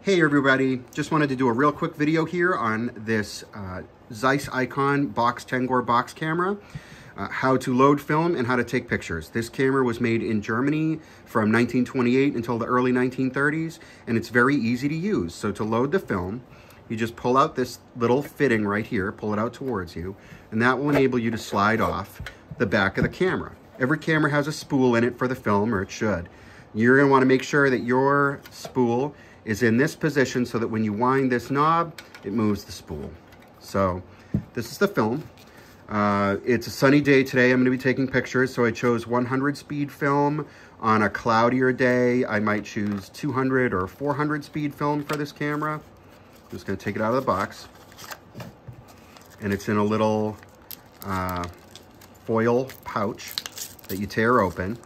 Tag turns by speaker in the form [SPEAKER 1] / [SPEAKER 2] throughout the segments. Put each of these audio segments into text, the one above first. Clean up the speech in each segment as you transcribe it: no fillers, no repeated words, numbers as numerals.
[SPEAKER 1] Hey everybody, just wanted to do a real quick video here on this Zeiss Ikon Box Tengor box camera, how to load film and how to take pictures. This camera was made in Germany from 1928 until the early 1930s, and it's very easy to use. So to load the film, you just pull out this little fitting right here, pull it out towards you, and that will enable you to slide off the back of the camera. Every camera has a spool in it for the film, or it should. You're going to want to make sure that your spool is in this position so that when you wind this knob, it moves the spool. So this is the film. It's a sunny day today. I'm going to be taking pictures, so I chose 100 speed film. On a cloudier day, I might choose 200 or 400 speed film for this camera. I'm just going to take it out of the box. And it's in a little foil pouch that you tear open.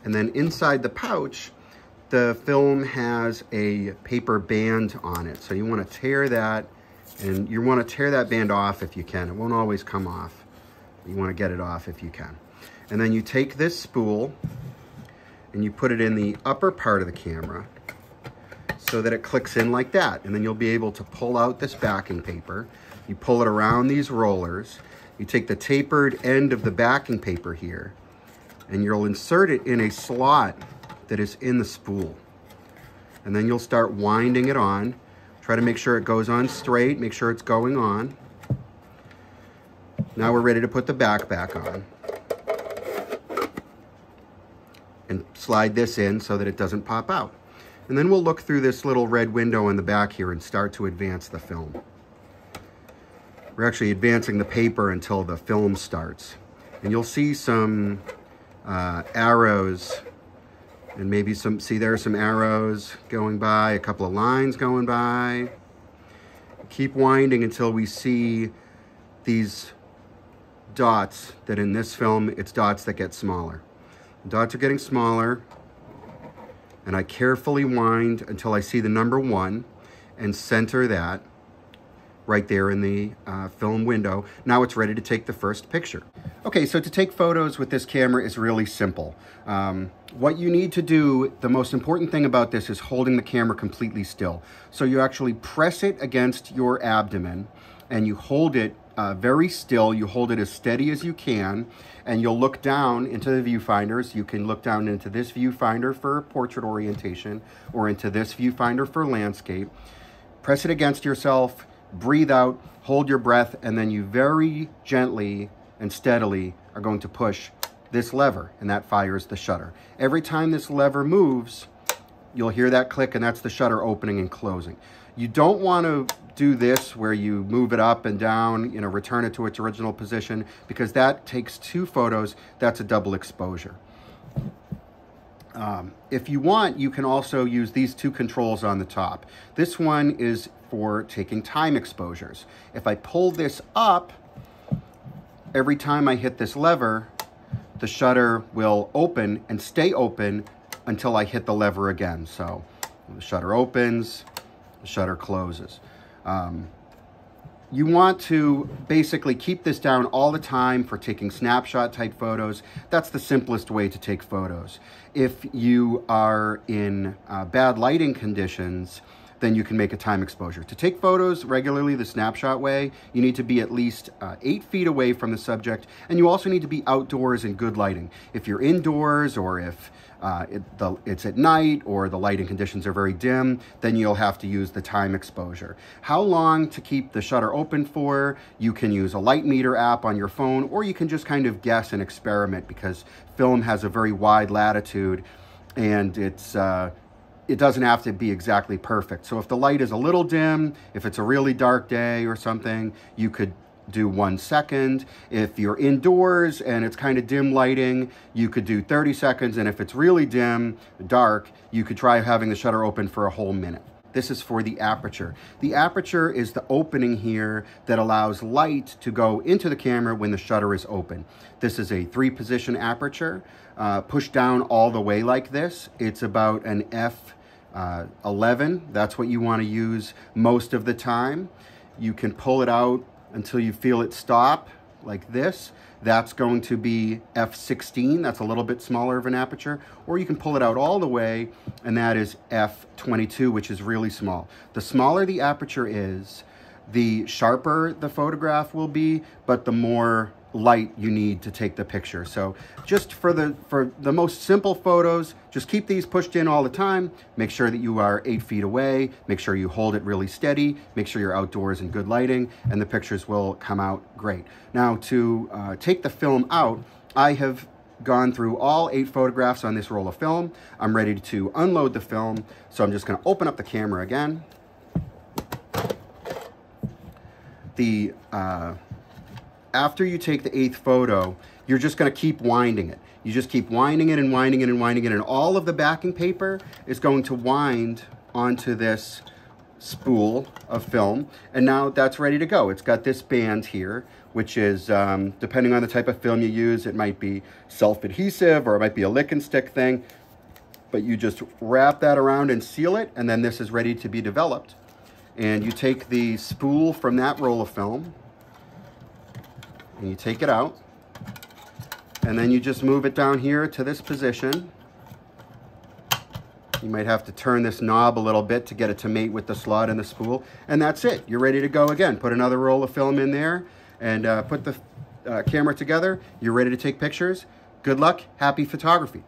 [SPEAKER 1] And then inside the pouch, the film has a paper band on it. So you want to tear that, and you want to tear that band off if you can. It won't always come off. You want to get it off if you can. And then you take this spool and you put it in the upper part of the camera so that it clicks in like that. And then you'll be able to pull out this backing paper. You pull it around these rollers. You take the tapered end of the backing paper here, and you'll insert it in a slot that is in the spool. And then you'll start winding it on. Try to make sure it goes on straight, make sure it's going on. Now we're ready to put the back on. And slide this in so that it doesn't pop out. And then we'll look through this little red window in the back here and start to advance the film. We're actually advancing the paper until the film starts. And you'll see some arrows, and maybe there are some arrows going by, a couple of lines going by. Keep winding until we see these dots that in this film, it's dots that get smaller. The dots are getting smaller, and I carefully wind until I see the number 1 and center that right there in the film window. Now it's ready to take the first picture. Okay, so to take photos with this camera is really simple. What you need to do, the most important thing about this is holding the camera completely still. So you actually press it against your abdomen and you hold it very still. You hold it as steady as you can, and you'll look down into the viewfinders. You can look down into this viewfinder for portrait orientation or into this viewfinder for landscape. Press it against yourself, breathe out, hold your breath, and then you very gently and steadily are going to push this lever, and that fires the shutter. Every time this lever moves, you'll hear that click, and that's the shutter opening and closing. You don't want to do this where you move it up and down, return it to its original position, because that takes 2 photos. That's a double exposure. If you want, you can also use these 2 controls on the top. This one is for taking time exposures. If I pull this up, every time I hit this lever, the shutter will open and stay open until I hit the lever again. So the shutter opens, the shutter closes. You want to basically keep this down all the time for taking snapshot type photos. That's the simplest way to take photos. If you are in bad lighting conditions, then you can make a time exposure. To take photos regularly the snapshot way, you need to be at least 8 feet away from the subject, and you also need to be outdoors in good lighting. If you're indoors, or if it's at night, or the lighting conditions are very dim, then you'll have to use the time exposure. How long to keep the shutter open for? You can use a light meter app on your phone, or you can just kind of guess and experiment, because film has a very wide latitude, and it doesn't have to be exactly perfect. So if the light is a little dim, if it's a really dark day or something, you could do 1 second. If you're indoors and it's kind of dim lighting, you could do 30 seconds. And if it's really dim, dark, you could try having the shutter open for a whole minute. This is for the aperture. The aperture is the opening here that allows light to go into the camera when the shutter is open. This is a 3-position aperture. Push down all the way like this. It's about an f11. That's what you want to use most of the time. You can pull it out until you feel it stop like this. That's going to be f/16. That's a little bit smaller of an aperture. Or you can pull it out all the way, and that is f/22, which is really small. The smaller the aperture is, the sharper the photograph will be, but the more light you need to take the picture. So just for the most simple photos, just keep these pushed in all the time. Make sure that you are 8 feet away. Make sure you hold it really steady. Make sure you're outdoors in good lighting, and the pictures will come out great. Now, to take the film out, I have gone through all 8 photographs on this roll of film. I'm ready to unload the film, so I'm just going to open up the camera again. After you take the 8th photo, you're just going to keep winding it. You just keep winding it and winding it and winding it, and all of the backing paper is going to wind onto this spool of film, and now that's ready to go. It's got this band here, which is, depending on the type of film you use, it might be self-adhesive or it might be a lick and stick thing, but you just wrap that around and seal it, and then this is ready to be developed. And you take the spool from that roll of film, and you take it out, and then you just move it down here to this position. You might have to turn this knob a little bit to get it to mate with the slot in the spool, and that's it. You're ready to go again. Put another roll of film in there, and put the camera together. You're ready to take pictures. Good luck. Happy photography.